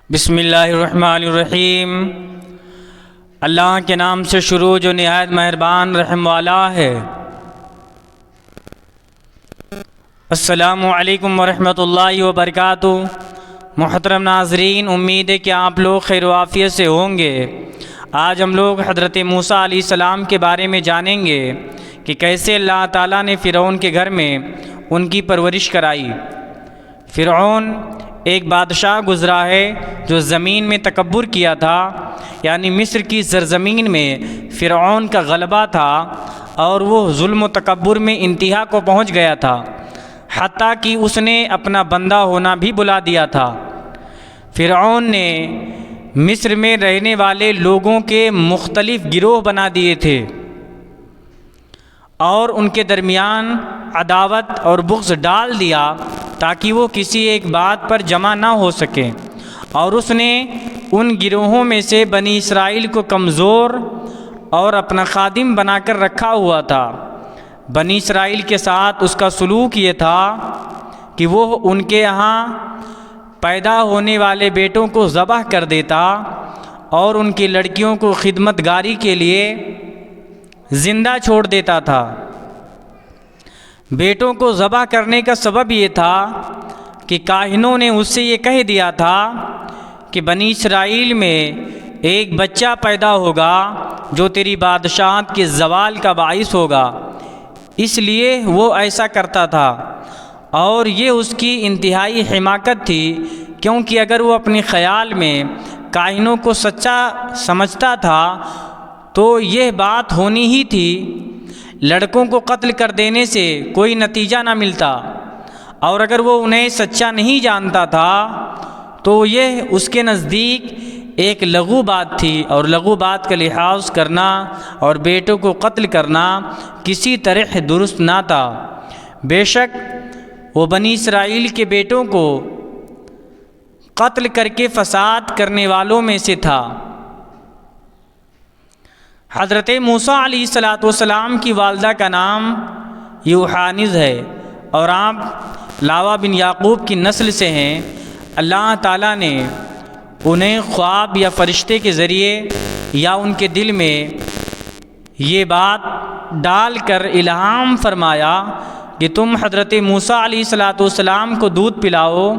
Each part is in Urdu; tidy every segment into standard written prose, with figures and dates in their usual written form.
بسم اللہ الرحمن الرحیم۔ اللہ کے نام سے شروع جو نہایت مہربان رحم والا ہے۔ السلام علیکم ورحمۃ اللہ وبرکاتہ۔ محترم ناظرین، امید ہے کہ آپ لوگ خیر و عافیت سے ہوں گے۔ آج ہم لوگ حضرت موسیٰ علیہ السلام کے بارے میں جانیں گے کہ کیسے اللہ تعالیٰ نے فرعون کے گھر میں ان کی پرورش کرائی۔ فرعون ایک بادشاہ گزرا ہے جو زمین میں تکبر کیا تھا، یعنی مصر کی سرزمین میں فرعون کا غلبہ تھا اور وہ ظلم و تکبر میں انتہا کو پہنچ گیا تھا، حتیٰ کہ اس نے اپنا بندہ ہونا بھی بلا دیا تھا۔ فرعون نے مصر میں رہنے والے لوگوں کے مختلف گروہ بنا دیے تھے اور ان کے درمیان عداوت اور بغض ڈال دیا تاکہ وہ کسی ایک بات پر جمع نہ ہو سکیں، اور اس نے ان گروہوں میں سے بنی اسرائیل کو کمزور اور اپنا خادم بنا کر رکھا ہوا تھا۔ بنی اسرائیل کے ساتھ اس کا سلوک یہ تھا کہ وہ ان کے یہاں پیدا ہونے والے بیٹوں کو ذبح کر دیتا اور ان کی لڑکیوں کو خدمت گاری کے لیے زندہ چھوڑ دیتا تھا۔ بیٹوں کو ذبح کرنے کا سبب یہ تھا کہ کاہنوں نے اس سے یہ کہہ دیا تھا کہ بنی اسرائیل میں ایک بچہ پیدا ہوگا جو تیری بادشاہت کے زوال کا باعث ہوگا، اس لیے وہ ایسا کرتا تھا، اور یہ اس کی انتہائی حماقت تھی، کیونکہ اگر وہ اپنے خیال میں کاہنوں کو سچا سمجھتا تھا تو یہ بات ہونی ہی تھی، لڑکوں کو قتل کر دینے سے کوئی نتیجہ نہ ملتا، اور اگر وہ انہیں سچا نہیں جانتا تھا تو یہ اس کے نزدیک ایک لغو بات تھی، اور لغو بات کا لحاظ کرنا اور بیٹوں کو قتل کرنا کسی طرح درست نہ تھا۔ بے شک وہ بنی اسرائیل کے بیٹوں کو قتل کر کے فساد کرنے والوں میں سے تھا۔ حضرت موسیٰ علیہ السلام کی والدہ کا نام یوحانز ہے اور آپ لاوا بن یعقوب کی نسل سے ہیں۔ اللہ تعالیٰ نے انہیں خواب یا فرشتے کے ذریعے یا ان کے دل میں یہ بات ڈال کر الہام فرمایا کہ تم حضرت موسیٰ علیہ السلام کو دودھ پلاؤ،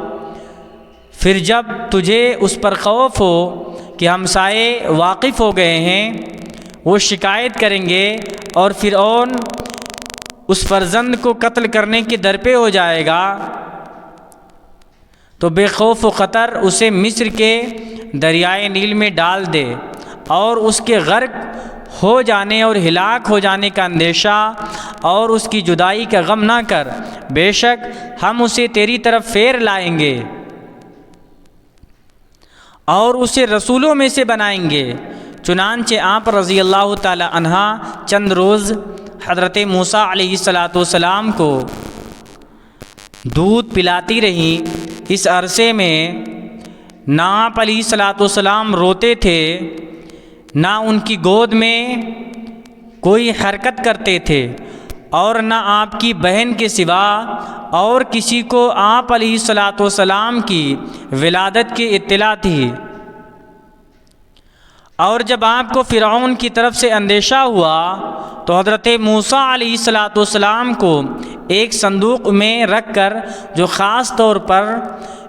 پھر جب تجھے اس پر خوف ہو کہ ہمسائے واقف ہو گئے ہیں، وہ شکایت کریں گے اور فرعون اس فرزند کو قتل کرنے کے درپے ہو جائے گا، تو بے خوف و خطر اسے مصر کے دریائے نیل میں ڈال دے، اور اس کے غرق ہو جانے اور ہلاک ہو جانے کا اندیشہ اور اس کی جدائی کا غم نہ کر، بے شک ہم اسے تیری طرف پھیر لائیں گے اور اسے رسولوں میں سے بنائیں گے۔ چنانچہ آپ رضی اللہ تعالی عنہ چند روز حضرت موسیٰ علیہ السلام کو دودھ پلاتی رہیں۔ اس عرصے میں نہ آپ علیہ السلام روتے تھے، نہ ان کی گود میں کوئی حرکت کرتے تھے، اور نہ آپ کی بہن کے سوا اور کسی کو آپ علیہ السلام کی ولادت کی اطلاع تھی۔ اور جب آپ کو فرعون کی طرف سے اندیشہ ہوا تو حضرت موسیٰ علیہ السلام کو ایک صندوق میں رکھ کر، جو خاص طور پر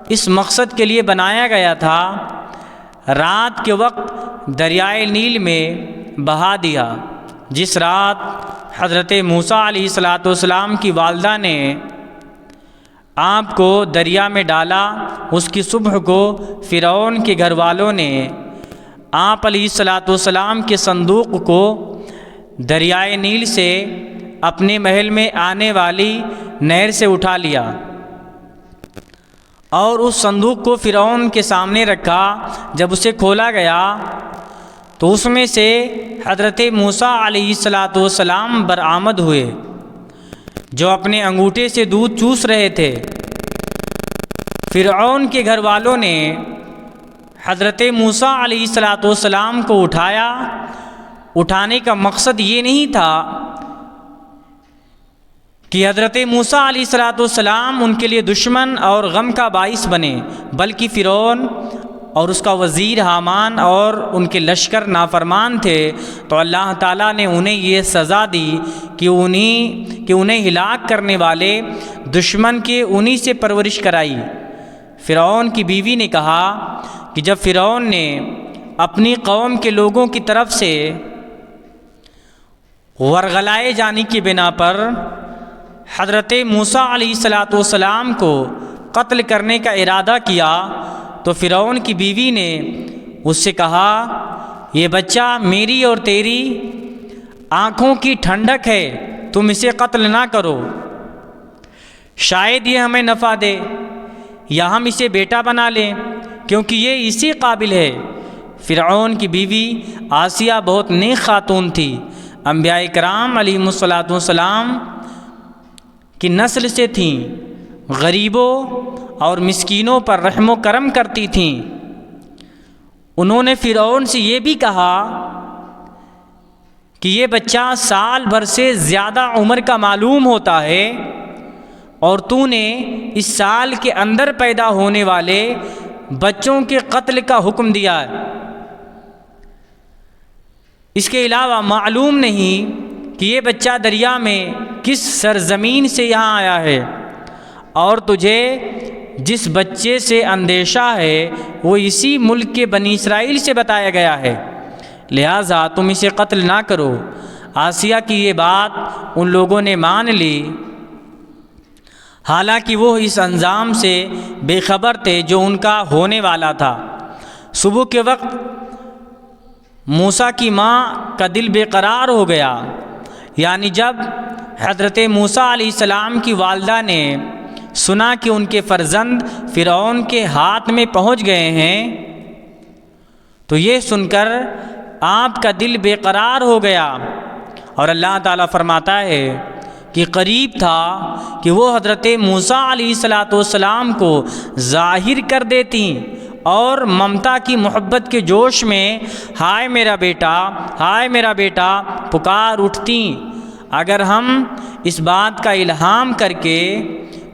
اس مقصد کے لیے بنایا گیا تھا، رات کے وقت دریائے نیل میں بہا دیا۔ جس رات حضرت موسیٰ علیہ السلام کی والدہ نے آپ کو دریا میں ڈالا، اس کی صبح کو فرعون کے گھر والوں نے آپ علیہ السلام کے صندوق کو دریائے نیل سے اپنے محل میں آنے والی نہر سے اٹھا لیا اور اس صندوق کو فرعون کے سامنے رکھا۔ جب اسے کھولا گیا تو اس میں سے حضرت موسیٰ علیہ السلام برآمد ہوئے، جو اپنے انگوٹھے سے دودھ چوس رہے تھے۔ فرعون کے گھر والوں نے حضرت موسیٰ علیہ السلام کو اٹھایا۔ اٹھانے کا مقصد یہ نہیں تھا کہ حضرت موسیٰ علیہ السلام ان کے لیے دشمن اور غم کا باعث بنے، بلکہ فرعون اور اس کا وزیر حامان اور ان کے لشکر نافرمان تھے، تو اللہ تعالیٰ نے انہیں یہ سزا دی کہ انہیں ہلاک کرنے والے دشمن کے انہی سے پرورش کرائی۔ فرعون کی بیوی نے کہا کہ جب فرعون نے اپنی قوم کے لوگوں کی طرف سے ورغلائے جانے کی بنا پر حضرت موسیٰ علیہ السلام کو قتل کرنے کا ارادہ کیا، تو فرعون کی بیوی نے اس سے کہا یہ بچہ میری اور تیری آنکھوں کی ٹھنڈک ہے، تم اسے قتل نہ کرو، شاید یہ ہمیں نفع دے یا ہم اسے بیٹا بنا لیں کیونکہ یہ اسی قابل ہے۔ فرعون کی بیوی آسیہ بہت نیک خاتون تھی، انبیاء کرام علیہم السلام کی نسل سے تھیں، غریبوں اور مسکینوں پر رحم و کرم کرتی تھیں۔ انہوں نے فرعون سے یہ بھی کہا کہ یہ بچہ سال بھر سے زیادہ عمر کا معلوم ہوتا ہے اور تو نے اس سال کے اندر پیدا ہونے والے بچوں کے قتل کا حکم دیا ہے۔ اس کے علاوہ معلوم نہیں کہ یہ بچہ دریا میں کس سرزمین سے یہاں آیا ہے، اور تجھے جس بچے سے اندیشہ ہے وہ اسی ملک کے بنی اسرائیل سے بتایا گیا ہے، لہٰذا تم اسے قتل نہ کرو۔ آسیہ کی یہ بات ان لوگوں نے مان لی، حالانکہ وہ اس انجام سے بے خبر تھے جو ان کا ہونے والا تھا۔ صبح کے وقت موسیٰ کی ماں کا دل بے قرار ہو گیا، یعنی جب حضرت موسیٰ علیہ السلام کی والدہ نے سنا کہ ان کے فرزند فرعون کے ہاتھ میں پہنچ گئے ہیں، تو یہ سن کر آپ کا دل بے قرار ہو گیا، اور اللہ تعالیٰ فرماتا ہے کہ قریب تھا کہ وہ حضرت موسیٰ علیہ السلام کو ظاہر کر دیتی اور ممتا کی محبت کے جوش میں ہائے میرا بیٹا، ہائے میرا بیٹا پکار اٹھتی، اگر ہم اس بات کا الہام کر کے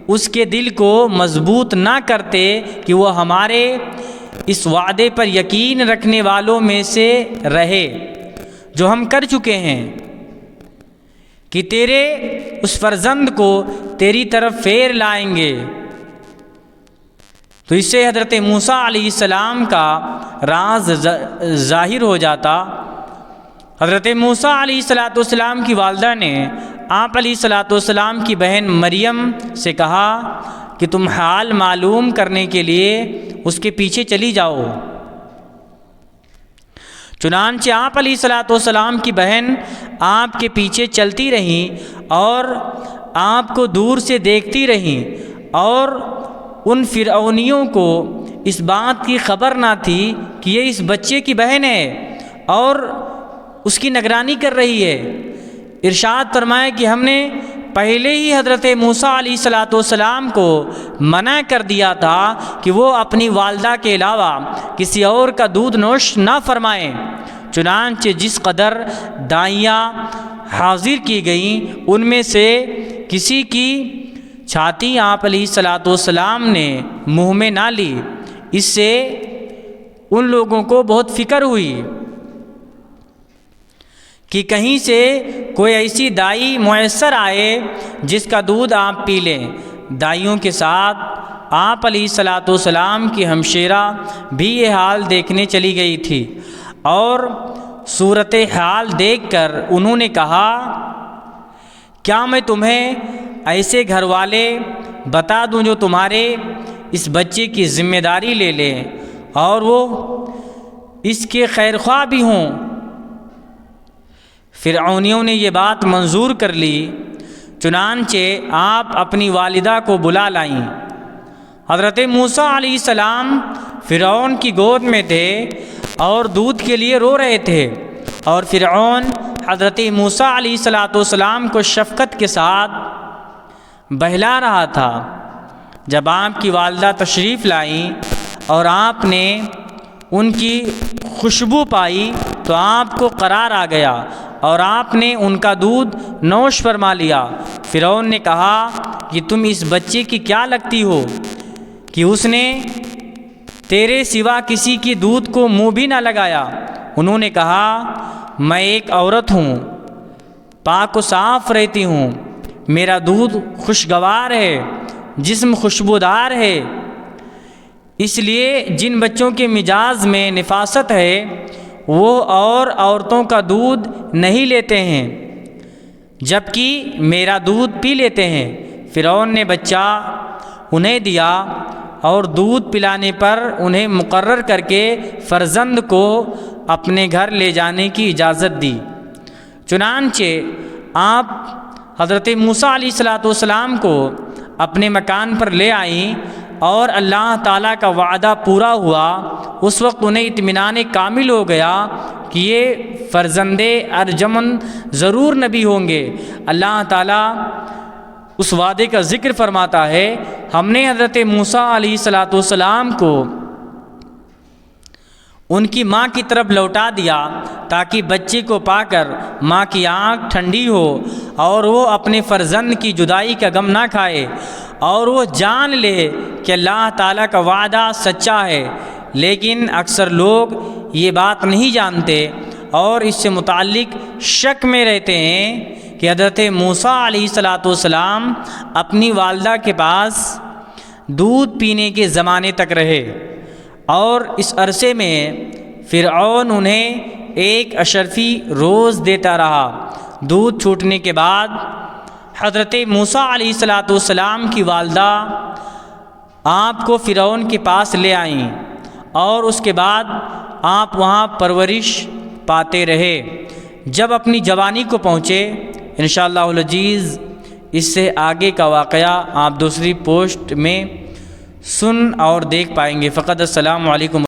اس کے دل کو مضبوط نہ کرتے کہ وہ ہمارے اس وعدے پر یقین رکھنے والوں میں سے رہے جو ہم کر چکے ہیں کہ تیرے اس فرزند کو تیری طرف پھیر لائیں گے، تو اس سے حضرت موسیٰ علیہ السلام کا راز ظاہر ہو جاتا۔ حضرت موسیٰ علیہ السلام کی والدہ نے آپ علیہ السلام کی بہن مریم سے کہا کہ تم حال معلوم کرنے کے لیے اس کے پیچھے چلی جاؤ۔ چنانچہ آپ علیہ السلام کی بہن آپ کے پیچھے چلتی رہیں اور آپ کو دور سے دیکھتی رہیں، اور ان فرعونیوں کو اس بات کی خبر نہ تھی کہ یہ اس بچے کی بہن ہے اور اس کی نگرانی کر رہی ہے۔ ارشاد فرمائے کہ ہم نے پہلے ہی حضرت موسیٰ علیہ السلام کو منع کر دیا تھا کہ وہ اپنی والدہ کے علاوہ کسی اور کا دودھ نوش نہ فرمائیں، چنانچہ جس قدر دائیاں حاضر کی گئیں ان میں سے کسی کی چھاتی آپ علیہ السلام نے منہ میں نہ لی۔ اس سے ان لوگوں کو بہت فکر ہوئی کہ کہیں سے کوئی ایسی دائی میسر آئے جس کا دودھ آپ پی لیں۔ دائیوں کے ساتھ آپ علیہ السلام کی ہمشیرہ بھی یہ حال دیکھنے چلی گئی تھی، اور صورت حال دیکھ کر انہوں نے کہا کیا میں تمہیں ایسے گھر والے بتا دوں جو تمہارے اس بچے کی ذمہ داری لے لیں اور وہ اس کے خیر خواہ بھی ہوں؟ فرعونیوں نے یہ بات منظور کر لی، چنانچہ آپ اپنی والدہ کو بلا لائیں۔ حضرت موسیٰ علیہ السلام فرعون کی گود میں تھے اور دودھ کے لیے رو رہے تھے، اور فرعون حضرت موسیٰ علیہ السلام کو شفقت کے ساتھ بہلا رہا تھا۔ جب آپ کی والدہ تشریف لائیں اور آپ نے ان کی خوشبو پائی تو آپ کو قرار آ گیا اور آپ نے ان کا دودھ نوش فرما لیا۔ فرعون نے کہا کہ تم اس بچے کی کیا لگتی ہو کہ اس نے تیرے سوا کسی کی دودھ کو منہ بھی نہ لگایا۔ انہوں نے کہا میں ایک عورت ہوں، پاک و صاف رہتی ہوں، میرا دودھ خوشگوار ہے، جسم خوشبودار ہے، اس لیے جن بچوں کے مزاج میں نفاست ہے وہ اور عورتوں کا دودھ نہیں لیتے ہیں جبکہ میرا دودھ پی لیتے ہیں۔ فرعون نے بچہ انہیں دیا اور دودھ پلانے پر انہیں مقرر کر کے فرزند کو اپنے گھر لے جانے کی اجازت دی۔ چنانچہ آپ حضرت موسیٰ علیہ السلام کو اپنے مکان پر لے آئیں اور اللہ تعالیٰ کا وعدہ پورا ہوا۔ اس وقت انہیں اطمینان کامل ہو گیا کہ یہ فرزند ارجمند ضرور نبی ہوں گے۔ اللہ تعالیٰ اس وعدے کا ذکر فرماتا ہے، ہم نے حضرت موسیٰ علیہ السلام کو ان کی ماں کی طرف لوٹا دیا تاکہ بچے کو پا کر ماں کی آنکھ ٹھنڈی ہو اور وہ اپنے فرزند کی جدائی کا غم نہ کھائے اور وہ جان لے کہ اللہ تعالیٰ کا وعدہ سچا ہے۔ لیکن اکثر لوگ یہ بات نہیں جانتے اور اس سے متعلق شک میں رہتے ہیں کہ حضرت موسیٰ علیہ السلام اپنی والدہ کے پاس دودھ پینے کے زمانے تک رہے اور اس عرصے میں فرعون انہیں ایک اشرفی روز دیتا رہا۔ دودھ چھوٹنے کے بعد حضرت موسیٰ علیہ السلام کی والدہ آپ کو فرعون کے پاس لے آئیں اور اس کے بعد آپ وہاں پرورش پاتے رہے۔ جب اپنی جوانی کو پہنچے، انشاءاللہ العزیز اس سے آگے کا واقعہ آپ دوسری پوسٹ میں سن اور دیکھ پائیں گے۔ فقط السلام علیکم۔